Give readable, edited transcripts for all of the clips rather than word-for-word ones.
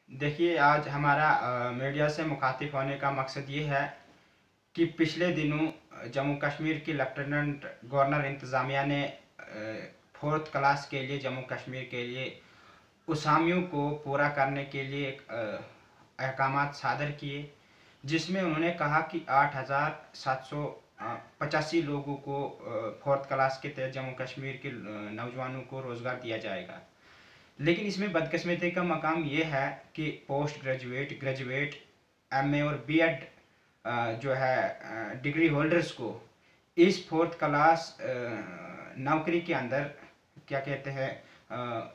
देखिए, आज हमारा मीडिया से मुखातिब होने का मकसद ये है कि पिछले दिनों जम्मू कश्मीर की लेफ्टिनेंट गवर्नर इंतज़ामिया ने 4th क्लास के लिए जम्मू कश्मीर के लिए असामियों को पूरा करने के लिए एक अहकामात सादर किए, जिसमें उन्होंने कहा कि 8,785 लोगों को 4th क्लास के तहत जम्मू कश्मीर के नौजवानों को रोज़गार दिया जाएगा। लेकिन इसमें बदकिस्मती का मकाम ये है कि पोस्ट ग्रेजुएट, ग्रेजुएट, एमए और बीएड जो है डिग्री होल्डर्स को इस 4th क्लास नौकरी के अंदर क्या कहते हैं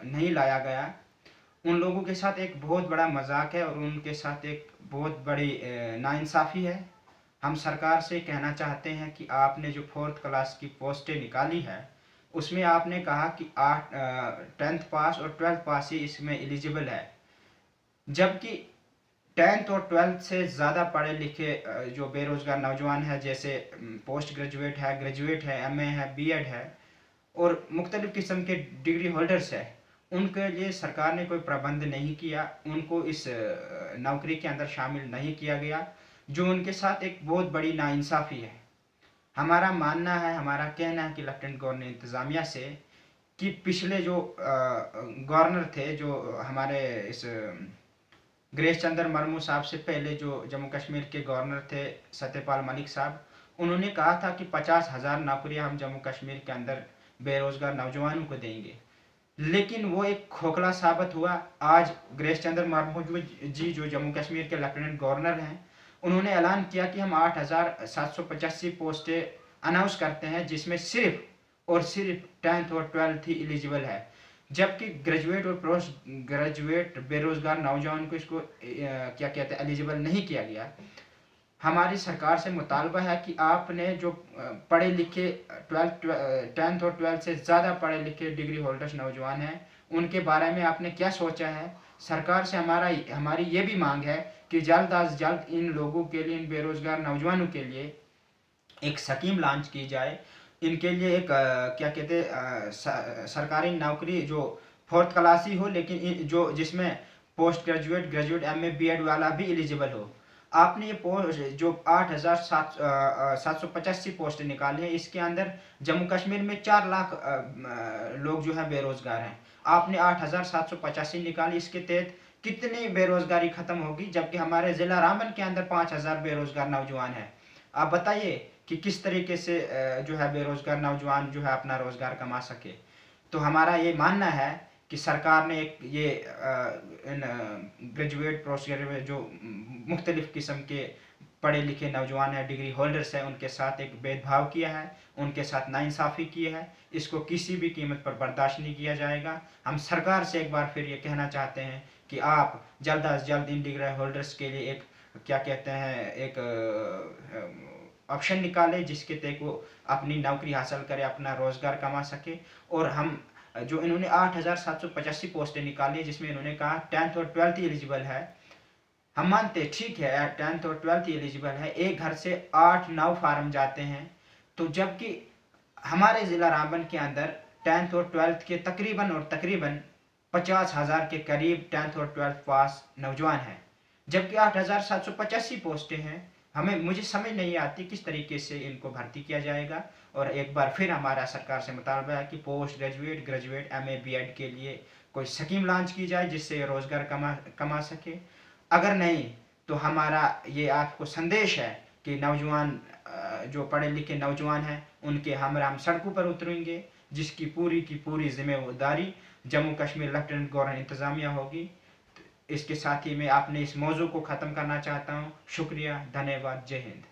नहीं लाया गया। उन लोगों के साथ एक बहुत बड़ा मजाक है और उनके साथ एक बहुत बड़ी नाइंसाफ़ी है। हम सरकार से कहना चाहते हैं कि आपने जो 4th क्लास की पोस्टें निकाली है उसमें आपने कहा कि 10th पास और 12th पास ही इसमें एलिजिबल है, जबकि 10th और 12th से ज़्यादा पढ़े लिखे जो बेरोज़गार नौजवान हैं, जैसे पोस्ट ग्रेजुएट है, ग्रेजुएट है, एमए है, बीएड है और मुख्तलिफ़ किस्म के डिग्री होल्डर्स है, उनके लिए सरकार ने कोई प्रबंध नहीं किया। उनको इस नौकरी के अंदर शामिल नहीं किया गया, जो उनके साथ एक बहुत बड़ी नाइंसाफ़ी है। हमारा मानना है, हमारा कहना है कि लेफ्टिनेंट गवर्नर इंतज़ामिया से कि पिछले जो गवर्नर थे, जो हमारे इस गिरीश चंद्र मुर्मू साहब से पहले जो जम्मू कश्मीर के गवर्नर थे सत्यपाल मलिक साहब, उन्होंने कहा था कि 50,000 नौकरियां हम जम्मू कश्मीर के अंदर बेरोज़गार नौजवानों को देंगे, लेकिन वो एक खोखला साबित हुआ। आज गिरीश चंद्र मुर्मू जी जो जम्मू कश्मीर के लेफ्टिनेंट गवर्नर हैं, उन्होंने ऐलान किया कि हम 8,785 पोस्टें अनाउंस करते हैं, जिसमें सिर्फ और सिर्फ 10th और 12th ही एलिजिबल है, जबकि ग्रेजुएट और पोस्ट ग्रेजुएट बेरोजगार नौजवान को इसको क्या कहते हैं एलिजिबल नहीं किया गया। हमारी सरकार से मुतालबा है कि आपने जो पढ़े लिखे 10th और 12th से ज़्यादा पढ़े लिखे डिग्री होल्डर्स नौजवान हैं, उनके बारे में आपने क्या सोचा है। सरकार से हमारी ये भी मांग है कि जल्द अज जल्द इन लोगों के लिए, इन बेरोज़गार नौजवानों के लिए एक स्कीम लॉन्च की जाए। इनके लिए एक क्या कहते सरकारी नौकरी जो 4th क्लास ही हो, लेकिन जो जिसमें post graduate, graduate, MA, BEd वाला भी एलिजिबल हो। आपने ये पोस्ट जो 8,785 पोस्ट निकाली है, इसके अंदर जम्मू कश्मीर में 4 लाख लोग जो है बेरोजगार हैं। आपने 8,785 निकाली, इसके तहत कितनी बेरोजगारी खत्म होगी, जबकि हमारे जिला रामबन के अंदर 5,000 बेरोजगार नौजवान हैं। आप बताइए कि किस तरीके से जो है बेरोजगार नौजवान जो है अपना रोजगार कमा सके। तो हमारा ये मानना है कि सरकार ने एक ये ग्रेजुएट, पोस्ट ग्रेजुएट जो मुख्तलिफ किस्म के पढ़े लिखे नौजवान हैं, डिग्री होल्डर्स हैं, उनके साथ एक भेदभाव किया है, उनके साथ नाइंसाफ़ी की है। इसको किसी भी कीमत पर बर्दाश्त नहीं किया जाएगा। हम सरकार से एक बार फिर ये कहना चाहते हैं कि आप जल्द अज जल्द इन डिग्री होल्डर्स के लिए एक क्या कहते हैं एक ऑप्शन निकाले, जिसके तहत वो अपनी नौकरी हासिल करे, अपना रोज़गार कमा सके। और हम जो इन्होंने 8,785 पोस्टें निकाली, जिसमें इन्होंने कहा 10th और 12th एलिजिबल है, हम मानते ठीक है 10th और 12th एलिजिबल है, एक घर से 8-9 फार्म जाते हैं। तो जबकि हमारे ज़िला रामबन के अंदर 10th और 12th के तकरीबन 50,000 के करीब 10th और 12th पास नौजवान हैं, जबकि 8,785 पोस्टें हैं। मुझे समझ नहीं आती किस तरीके से इनको भर्ती किया जाएगा। और एक बार फिर हमारा सरकार से मुतालबा है कि post graduate, graduate, MA, BEd के लिए कोई स्कीम लॉन्च की जाए, जिससे रोज़गार कमा सके। अगर नहीं तो हमारा ये आपको संदेश है कि नौजवान जो पढ़े लिखे नौजवान हैं, उनके हम सड़कों पर उतरेंगे, जिसकी पूरी जिम्मेदारी जम्मू कश्मीर लेफ्टिनेंट गवर्नर इंतज़ामिया होगी। इसके साथ ही मैं अपने इस मौजू को ख़त्म करना चाहता हूँ। शुक्रिया, धन्यवाद, जय हिंद।